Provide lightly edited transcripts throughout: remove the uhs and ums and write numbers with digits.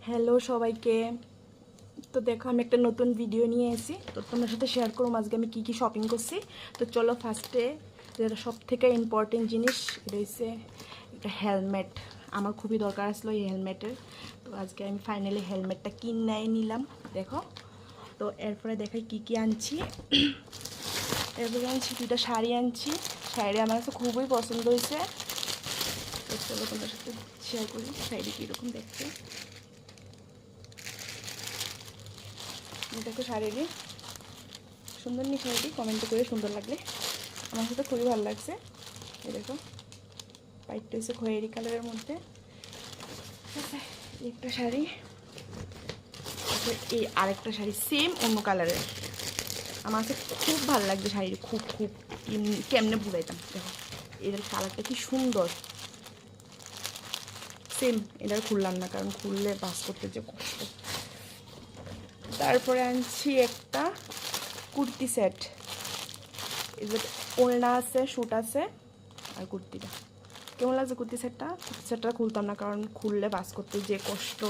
Hello সবাইকে। তো দেখো আমি একটা নতুন ভিডিও নিয়ে এসেছি, তো তোমার সাথে শেয়ার করবো আজকে আমি কি কি শপিং করছি। তো চলো ফার্স্টে যেটা সব থেকে ইম্পর্টেন্ট জিনিস এটা হচ্ছে একটা হেলমেট। আমার খুবই দরকার আসলো এই হেলমেটের, তো আজকে আমি ফাইনালি হেলমেটটা কিনে নিলাম। দেখো, তো এরপরে দেখাই কি কি আনছি। এরপরে আনছি দুটা শাড়ি আনছি। শাড়ি আমার কাছে খুবই পছন্দ হয়েছে, তো চলো তোমার সাথে শেয়ার করি শাড়ি কীরকম দেখতে। দেখো শাড়িটি সুন্দর নি, শাড়িটি কমেন্ট করে সুন্দর লাগলে। আমার সাথে খুবই ভালো লাগছে। এই দেখো পাইটটা হচ্ছে খয়েরি কালারের মধ্যে, একটা শাড়ি, এই আরেকটা শাড়ি সেম অন্য কালারের। আমার কাছে খুব ভালো লাগছে শাড়িটি, খুব খুব কেমনে বুঝাইতাম। দেখো এটার কালারটা কি সুন্দর, সেম। এটা খুললাম না কারণ খুললে বাস করতে যে কষ্ট। তারপরে আনছি একটা কুর্তি সেট, ওড়না আছে, শ্যুট আছে আর কুর্তিটা। কেমন লাগছে কুর্তি সেটটা? কুর্তি সেটটা খুলতাম না কারণ খুললে বাস করতে যে কষ্ট,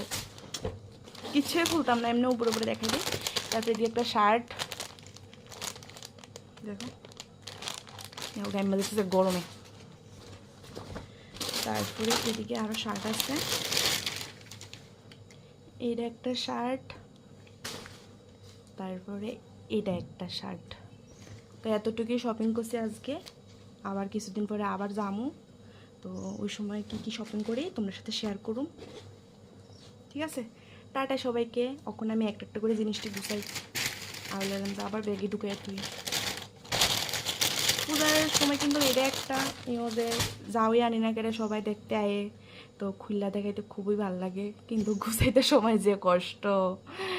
কিছুই খুলতাম না, এমনি উপরে উপরে দেখাই দিই। তারপরে দিয়ে একটা শার্ট, দেখো গায়ে দিচ্ছে গরমে। তারপরে এদিকে আরও শার্ট আছে, এটা একটা শার্ট, তারপরে এটা একটা শার্ট। তো এতটুকুই শপিং করছি আজকে, আবার কিছুদিন পরে আবার যামু। তো ওই সময় কি কি শপিং করি তোমার সাথে শেয়ার করুম, ঠিক আছে? টাটা সবাইকে। এখন আমি একটা একটা করে জিনিসটি গুছাই, আবার ব্যাগে ঢুকে তুই। পূজার সময় কিন্তু এটা একটা ওদের যাওই আনি না কেটে সবাই দেখতে আয়ে, তো খুললা দেখাইতে খুবই ভালো লাগে, কিন্তু গুছাইতে সময় যে কষ্ট।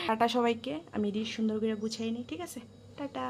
টাটা সবাইকে, আমি এটি সুন্দর করে গুছাই নিই, ঠিক আছে? টাটা।